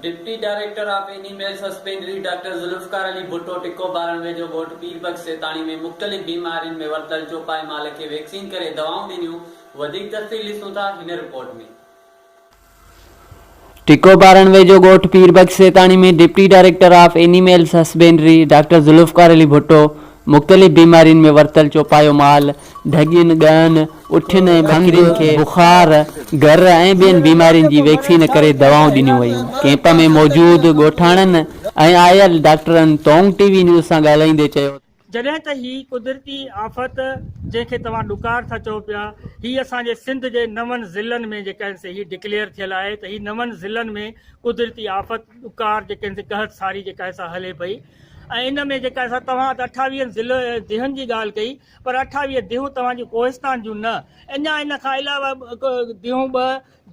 Deputy director of animal husbandry doctor Zulfikar Ali Bhutto टिको बारनवे जो ॻोठ पीरबख्श सेताणी में मुख़्तलिफ़ बीमारियुनि में वरतल चौपाए माल खे वैक्सीन करे दवाऊं ॾिनियूं। वधीक तफ़सील ॾिसूं था हिन रिपोर्ट में। टिको बारनवे जो ॻोठ पीरबख्श सेताणी में deputy director of animals husbandry doctor Zulfikar Ali Bhutto मुख़्तलिफ़ बीमारियुनि में वरतल चौपायो माल ढगियुनि ॻहनि उठियुनि ऐं बकरियुनि खे बुखार घर ऐं ॿियनि बीमारियुनि जी वैक्सीन करे दवाऊं ॾिनियूं वयूं। कैंप में मौजूदु ॻोठाणनि ऐं आयल डॉक्टरनि तोंग टीवी न्यूज़ सां ॻाल्हाईंदे चयो जॾहिं त ही कुदरती आफ़त जंहिंखे तव्हां ॾुकार था चओ पिया, ही असांजे सिंध जे 9 ज़िलनि में जेका आहिनि से ही डिक्लेयर थियल आहे त ही 9 ज़िलनि में कुदरती आफ़त ॾुकार जेके आहिनि से कहत सारी जेका आहे सा हले पई। ऐं इन में जेका असां तव्हां 28 दिहुनि जी ॻाल्हि कई, पर 28 दिहूं तव्हांजूं कोहिस्तान जूं न, अञा इन खां अलावा दिहूं 2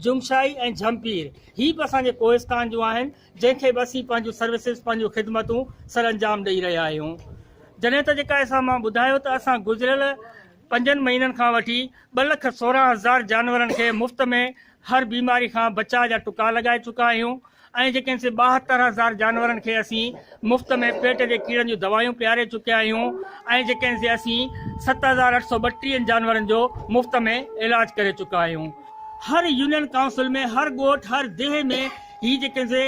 जुमशाई ऐं झमपीर ही बि असांजे कोहिस्तान जूं आहिनि, जंहिंखे बि असीं पंहिंजूं सर्विसिस पंहिंजूं ख़िदमतूं सर अंजाम ॾेई रहिया आहियूं। जॾहिं त जेका असां मां ॿुधायो त असां गुज़िरियल 5 महीननि खां वठी 2,16,000 जानवरनि खे मुफ़्त में हर बीमारी खां बचाव जा टुका लॻाए चुका आहियूं ऐं जेके आहिनि से 72,000 जानवरनि खे असीं मुफ़्त में पेट जे कीड़नि जूं दवायूं पियारे चुकिया आहियूं ऐं जेके आहिनि से असीं 7,832 जानवरनि जो मुफ़्त में इलाज करे चुका आहियूं। हर यूनियन काउंसिल में, हर ॻोठ, हर देह में ही जेके से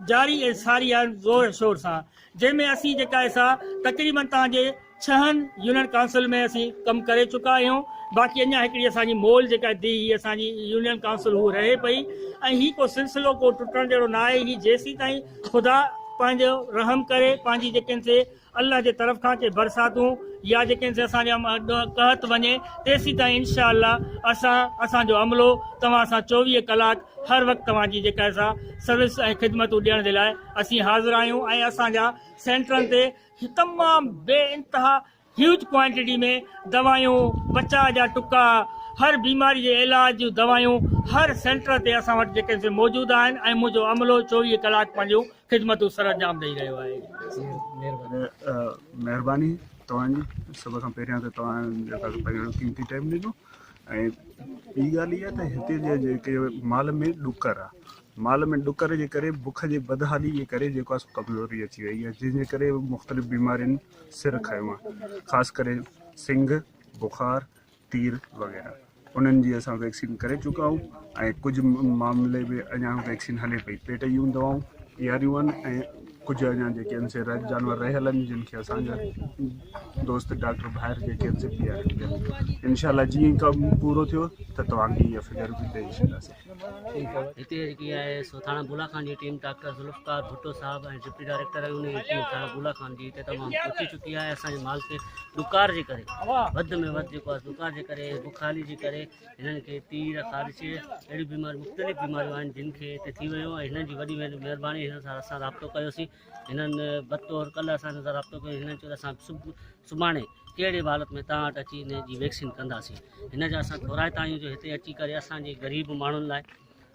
जारी ऐं सारी आहे ज़ोर शोर सां, जंहिंमें असीं जेका आहे सा तक़रीबन तव्हांजे 6 यूनियन काउंसिल में असीं कमु करे चुका आहियूं। बाक़ी अञा हिकिड़ी असांजी मोल जेका दी ही असांजी यूनियन काउंसिल हू रहे पई ऐं ही को सिलसिलो को टुटण जहिड़ो न आहे। ही जेसीं ताईं ख़ुदा पंहिंजो रहम करे पंहिंजी जेके आहिनि से अल्लाह जे तरफ़ खां के बरसातूं या जेके आहिनि से असांजा कहत वञे तेसीं ताईं इनशा अल्लाह असांजो अमलो तव्हां सां 24 कलाक हर वक़्तु तव्हांजी जेका आहे सा सर्विस ऐं ख़िदमतूं ॾियण जे लाइ असीं हाज़िर आहियूं ऐं असांजा सेंटरनि ते तमामु बेइंतहा ह्यूज क्वांटिटी में दवायूं, बचाव जा टुका, हर बीमारी जे इलाज जूं दवायूं हर सेंटर ते असां वटि जेके से मौजूदु आहिनि ऐं मुंहिंजो अमलो 24 कलाक पंहिंजूं ख़िदमतूं सर अंजाम ॾेई रहियो आहे। महिरबानी तव्हांजी सभ खां पहिरियां त तव्हां जेका पंहिंजो कीमती टाइम ॾिनो। ऐं ॿी ॻाल्हि इहा त हिते जे जेके माल में ॾुकर आहे, माल में ॾुकर जे करे बुख जे बदहाली जे करे जेको आहे कमज़ोरी अची वई आहे, जंहिंजे करे मुख़्तलिफ़ बीमारियुनि सिर खयो आहे, ख़ासि करे सिंग, बुखार, तीर वग़ैरह। उन्हनि जी असां वैक्सीन करे चुका आहियूं ऐं कुझु मामले में अञा वैक्सीन हले पई। पेट जूं दवाऊं ॾियारियूं आहिनि ऐं कुझु अञा जेके आहिनि से जानवर रहियल आहिनि जिन खे असांजा दोस्त डॉक्टर ॿाहिरि जेके आहिनि से ॾियारियूं पिया। इनशाला जीअं कमु पूरो थियो त तव्हांखे इहा फिगर बि ॾेई छॾींदासीं। हिते जेकी आहे सो थाणा बुला खान जी टीम डॉक्टर जुल्फकार भुट्टो साहब ऐं डिप्टी डायरेक्टर आहे उन जी टीम थाणा बुला खान जी हिते तमामु पहुची चुकी आहे। असांजे माल खे ॾुकार जे करे वधि में वधि जेको आहे ॾुकार जे करे, बुखारी जे करे हिननि खे तीर, ख़ारिश अहिड़ी बीमारियूं मुख़्तलिफ़ बीमारियूं आहिनि जिन खे हिते थी वियूं ऐं हिननि जी वॾी महिरबानी हिन सां असां राब्तो कयोसीं। हिननि बतौर कल्ह असां सां राब्तो कयो, हिननि चयो असां सुभाणे कहिड़े बि हालत में तव्हां वटि अची हिन जी वैक्सीन कंदासीं। हिन जा असां थोराइता आहियूं जो हिते अची करे असांजे ग़रीब माण्हुनि लाइ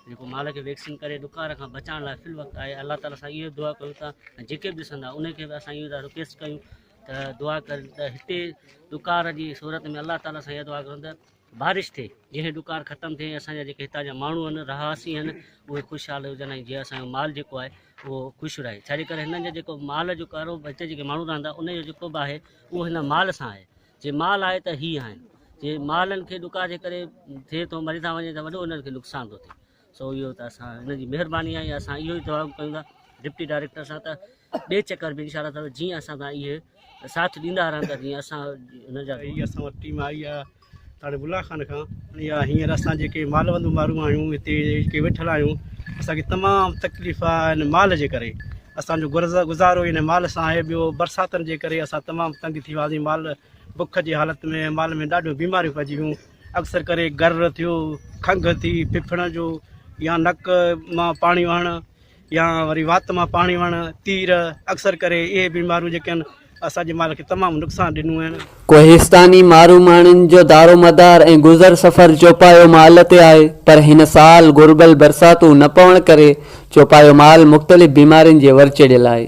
जेको माल खे वैक्सीन करे ॾुकार खां बचाइण लाइ फिल वक़्तु आहे। अल्लाह ताला सां इहो दुआ कयूं था ऐं जेके बि ॾिसंदा उनखे बि असां इहो था रिक्वेस्ट कयूं त दुआ कनि त हिते ॾुकार जी सूरत में अल्लाह ताला सां इहा दुआ कयूं त बारिश थिए, जंहिं ॾुकार ख़तमु थिए, असांजा जेके हितां जा माण्हू आहिनि, रहासी आहिनि, उहे ख़ुशहाल हुजनि ऐं जीअं असांजो माल जेको आहे उहो ख़ुशि रहे। छाजे करे हिननि जो जेको माल जो कारोबार हिते जेके माण्हू रहंदा उनजो जेको बि आहे उहो हिन माल सां आहे। जे माल आहे त ही आहिनि, जे मालनि खे ॾुकार जे करे थिए थो मरी था वञे त वॾो उन्हनि खे नुक़सानु थो थिए। सो इहो त असां हिन जी महिरबानी आहे, असां इहो ई दुआ कयूं था डिप्टी डायरेक्टर सां त ॿिए चकर बि इनशाला ताला जीअं असां सां इहे साथ ॾींदा रहंदा, जीअं असां हिन जा असां वटि टीम आई आहे थाणे बुला खान खां। या हींअर असां जेके मालवंदू माण्हू आहियूं हिते जेके वेठल आहियूं, असांखे तमामु तकलीफ़ आहे हिन माल जे करे। असांजो गुज़ारो हिन माल सां आहे। ॿियो बरसातनि जे करे असां तमामु तंग थी वियासीं। माल बुख जी हालत में माल में ॾाढियूं बीमारियूं पइजी वियूं। अक्सर करे गर थियो, खंघि थी, फिफण जो या नक मां पाणी वहणु या वरी वात मां पाणी वहणु, तीर, अक्सर करे इहे बीमारियूं जेके आहिनि असांजे माल खे तमामु नुक़सानु ॾिनियूं आहिनि। कोहिस्तानी मारू माण्हुनि जो दारो मदार ऐं गुज़र सफ़र चौपायो माल ते आहे, पर हिन साल घुर्बल बरसातूं न पवण करे चौपायो माल मुख़्तलिफ़ बीमारियुनि जे वरचड़ियल आहे।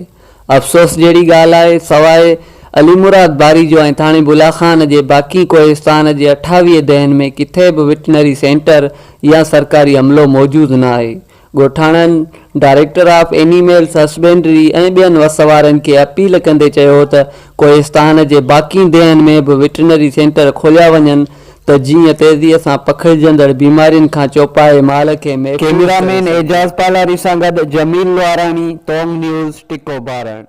अफ़सोस जहिड़ी ॻाल्हि आहे, सवाइ अलीमुराद बारी जो ऐं थाणे बुलाखान जे बाक़ी कोहिस्तान जे 28 दहनि में किथे बि वेटनरी सेंटर या सरकारी अमलो मौजूदु न आहे। ॻोठाणनि डायरेक्टर ऑफ एनिमल्स हस्बेंड्री ऐं ॿियनि वसवारनि खे अपील कंदे चयो त कोहिस्तान जे बाक़ी देहनि में बि वेटरनरी सेंटर खोलिया वञनि त जीअं तेज़ीअ सां पखिड़िजंदड़ बीमारियुनि खां चौपाए माल खे कैमरामैन एजाज़ पालारी सां गॾु जमील लवाराणी, टोंग न्यूज़, टिको बारण।